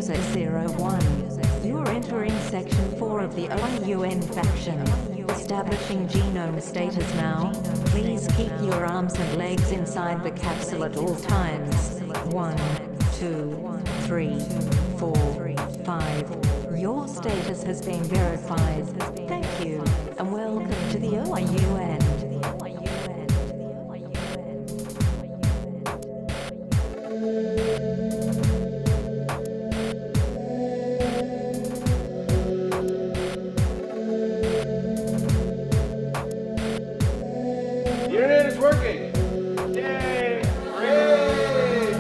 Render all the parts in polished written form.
01. You're entering Section 4 of the OIUN faction. Establishing genome status now. Please keep your arms and legs inside the capsule at all times. 1, 2, 3, 4, 5. Your status has been verified. Thank you, and welcome to the OIUN. The internet is working! Yay! Hooray!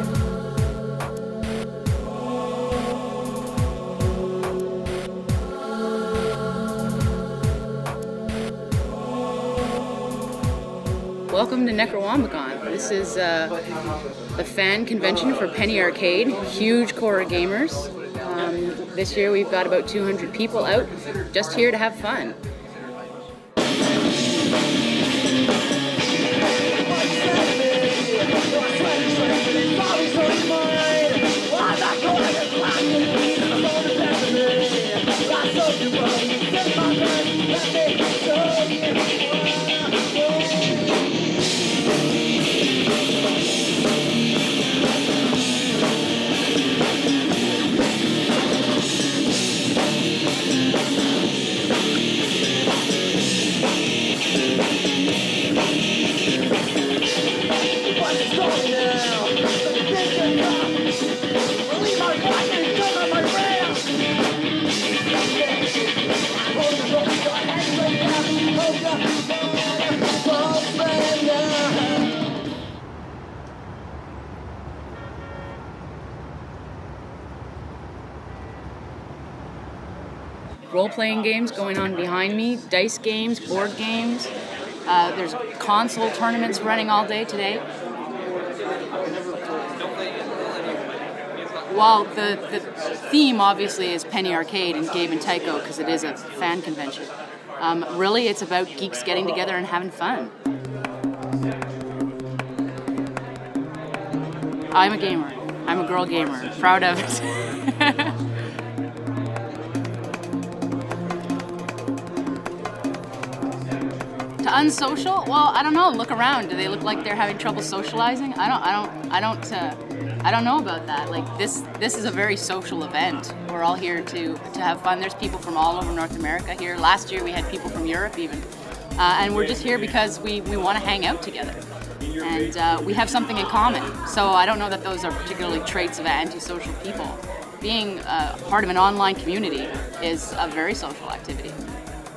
Welcome to Necrowombicon. This is the fan convention for Penny Arcade, huge core of gamers. This year we've got about 200 people out just here to have fun. Role-playing games going on behind me, dice games, board games. There's console tournaments running all day today. Well, the theme obviously is Penny Arcade and Gabe and Tycho because it is a fan convention. Really, it's about geeks getting together and having fun. I'm a gamer. I'm a girl gamer. Proud of it. To unsocial? Well, I don't know. Look around. Do they look like they're having trouble socializing? I don't know about that. Like this is a very social event. We're all here to have fun. There's people from all over North America here. Last year we had people from Europe even, and we're just here because we want to hang out together, and we have something in common. So I don't know that those are particularly traits of antisocial people. Being part of an online community is a very social activity.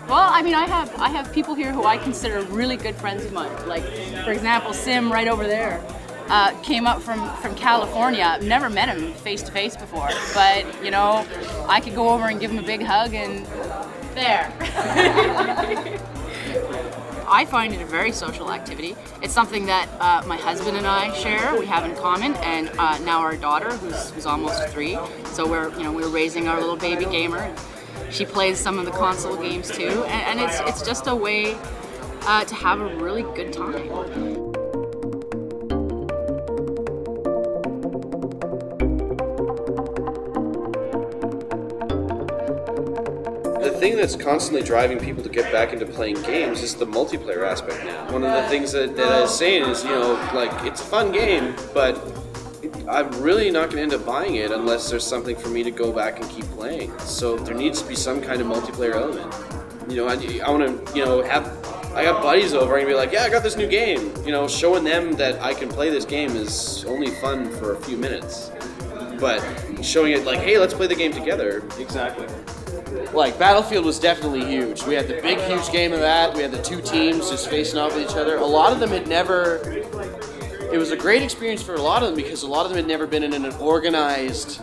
Well, I mean, I have people here who I consider really good friends of mine. Like, for example, Sim right over there came up from California. I've never met him face to face before, but you know, I could go over and give him a big hug and there. I find it a very social activity. It's something that my husband and I share. We have in common, and now our daughter, who's almost 3. So we're raising our little baby gamer. She plays some of the console games too, and it's just a way to have a really good time. The thing that's constantly driving people to get back into playing games is the multiplayer aspect now. One of the things that I was saying is, you know, like, it's a fun game, but I'm really not going to end up buying it unless there's something for me to go back and keep playing. So there needs to be some kind of multiplayer element. You know, I want to, you know, I got buddies over and be like, yeah, I got this new game. You know, showing them that I can play this game is only fun for a few minutes. But showing it like, hey, let's play the game together. Exactly. Like, Battlefield was definitely huge. We had the big, huge game of that. We had the 2 teams just facing off with each other. A lot of them had never... It was a great experience for a lot of them because a lot of them had never been in an organized...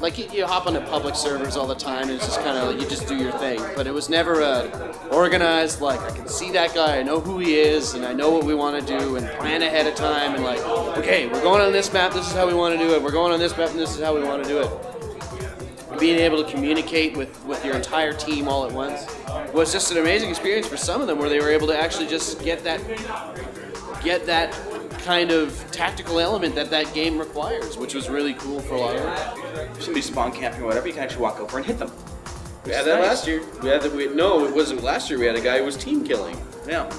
Like, you hop onto public servers all the time and it's just kind of like, you just do your thing. But it was never organized, like, I can see that guy, I know who he is, and I know what we want to do, and plan ahead of time, and like, okay, we're going on this map, this is how we want to do it. We're going on this map, and this is how we want to do it. Being able to communicate with your entire team all at once was just an amazing experience for some of them, where they were able to actually just get that kind of tactical element that that game requires, which was really cool for a lot of them. If somebody's spawn camping or whatever, you can actually walk over and hit them. We had that last year. No, it wasn't last year. We had a guy who was team killing. Yeah.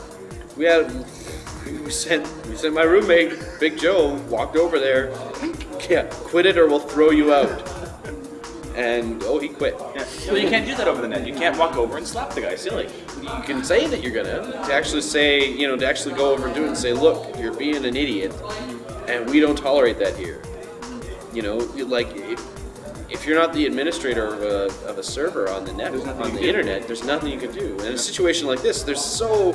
We sent my roommate, Big Joe, walked over there. Yeah, quit it or we'll throw you out. And he quit. Yeah. Well, you can't do that over the net. You can't walk over and slap the guy. Silly. You can say that you're gonna. To actually say, to actually go over and do it and say, look, you're being an idiot, and we don't tolerate that here. Like if you're not the administrator of a server on the net, on the internet, there's nothing you can do. And in a situation like this, there's so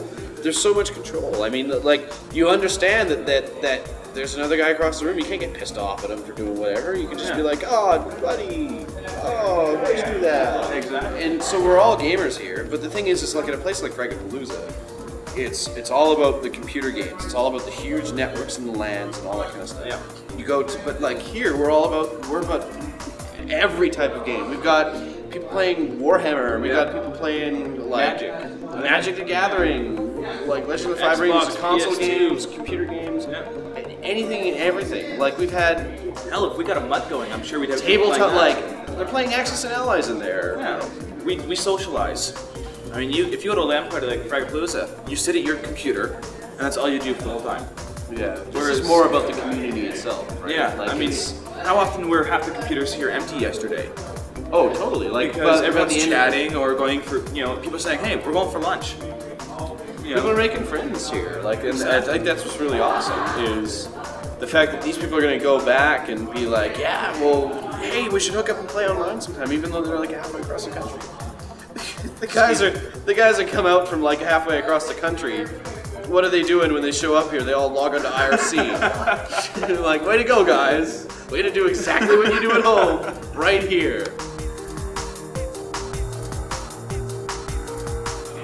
much control. I mean, like, you understand that there's another guy across the room. You can't get pissed off at him for doing whatever. You can just be like, oh, buddy, why'd you do that? Exactly. And so we're all gamers here. But the thing is, it's like in a place like Fragapalooza, it's all about the computer games. It's all about the huge networks and the LANs and all that kind of stuff. Yeah. You go to, but like here, we're about every type of game. We've got people playing Warhammer. We've got people playing like Magic the Gathering, like Legend of the Five Rings, console PS2. games, computer games, anything and everything. Like we've had Hell, if we got a MUT going, I'm sure we'd have tabletop. Like they're playing Axis and Allies in there. Yeah, we socialize. I mean, if you go to a LAN party like Fragapalooza, you sit at your computer, and that's all you do for the whole time. Yeah. This is more about the community itself, right? Yeah, Like I mean, how often were half the computers here empty yesterday? oh, totally. Like Because but everyone's at the end of chatting or going for, people saying, hey, we're going for lunch. People are making friends here, like, and I think that's what's really awesome is the fact that these people are going to go back and be like, yeah, well, hey, we should hook up and play online sometime, even though they're like halfway across the country. the guys that come out from like halfway across the country. What are they doing when they show up here? They all log on to IRC. They're like, way to go, guys! Way to do exactly what you do at home, right here.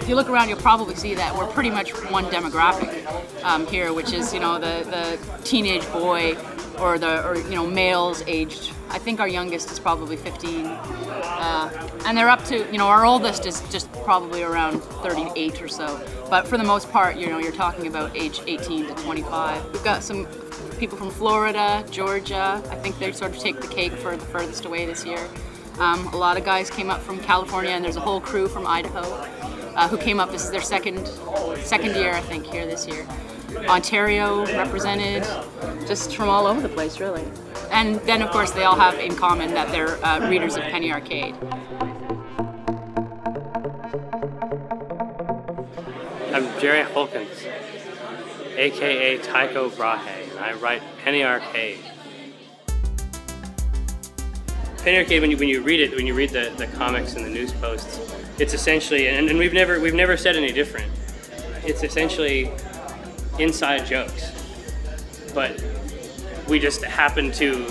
If you look around, you'll probably see that we're pretty much one demographic here, which is the teenage boy or males aged. I think our youngest is probably 15, and they're up to our oldest is just probably around 38 or so. But for the most part, you're talking about age 18 to 25. We've got some people from Florida, Georgia. I think they sort of take the cake for the furthest away this year. A lot of guys came up from California, and there's a whole crew from Idaho who came up. This is their second year, I think, here this year. Ontario represented, just from all over the place, really. And then, of course, they all have in common that they're readers of Penny Arcade. I'm Jerry Holkins, aka Tycho Brahe, and I write Penny Arcade. Penny Arcade, when you read it, when you read the comics and the news posts, it's essentially, and we've never said any different. It's essentially inside jokes, but we just happen to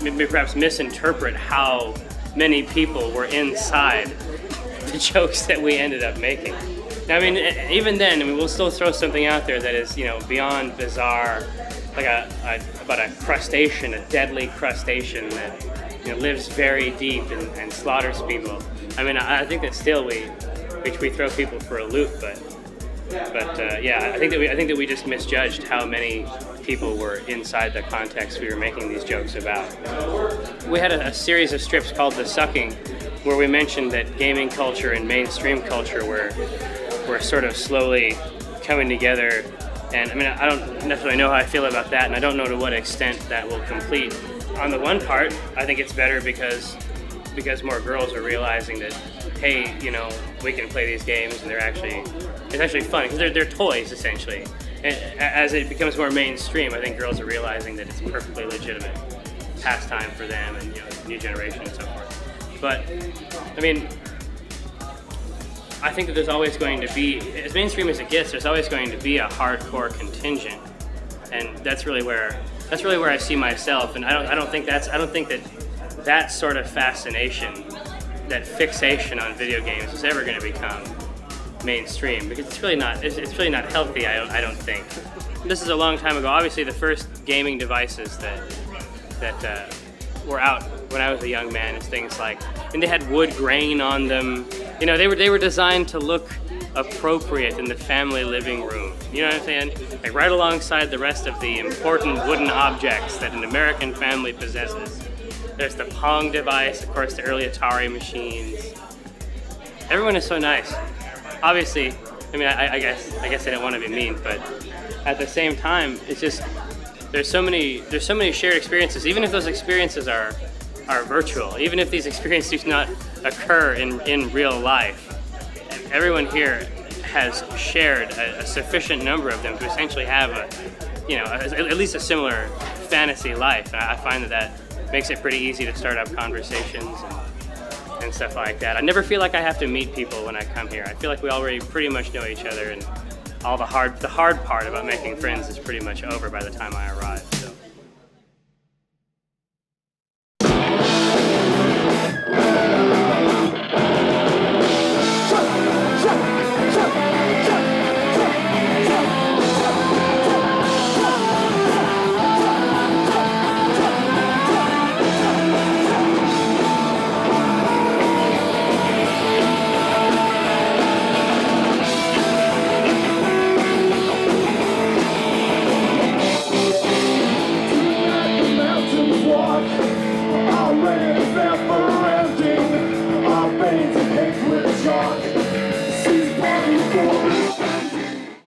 maybe perhaps misinterpret how many people were inside the jokes that we ended up making. Now, I mean, even then, we'll still throw something out there that is, beyond bizarre, like about a crustacean, a deadly crustacean that lives very deep and slaughters people. I mean, I think that still we throw people for a loop, but yeah, I think that we just misjudged how many people were inside the context we were making these jokes about. We had a series of strips called The Sucking, where we mentioned that gaming culture and mainstream culture were sort of slowly coming together. And I mean, I don't necessarily know how I feel about that, and I don't know to what extent that will complete. On the one part, I think it's better because more girls are realizing that, hey, we can play these games, and it's actually fun because they're toys essentially. And as it becomes more mainstream, I think girls are realizing that it's a perfectly legitimate pastime for them and the new generation and so forth. But I mean, I think that there's always going to be, as mainstream as it gets, there's always going to be a hardcore contingent, and that's really where I see myself. And I don't think that sort of fascination, that fixation on video games is ever going to become mainstream, because it's really not healthy. I don't think. This is a long time ago. Obviously, the first gaming devices that were out when I was a young man is things like, and they had wood grain on them. They were designed to look appropriate in the family living room. You know what I'm saying? Like right alongside the rest of the important wooden objects that an American family possesses. There's the Pong device, of course, the early Atari machines. Everyone is so nice. Obviously, I mean, I guess I didn't want to be mean, but at the same time, it's just there's so many shared experiences. Even if those experiences are virtual, even if these experiences do not occur in real life, everyone here has shared a sufficient number of them to essentially have at least a similar fantasy life. And I find that makes it pretty easy to start up conversations and stuff like that. I never feel like I have to meet people when I come here. I feel like we already pretty much know each other, and all the hard part about making friends is pretty much over by the time I arrive.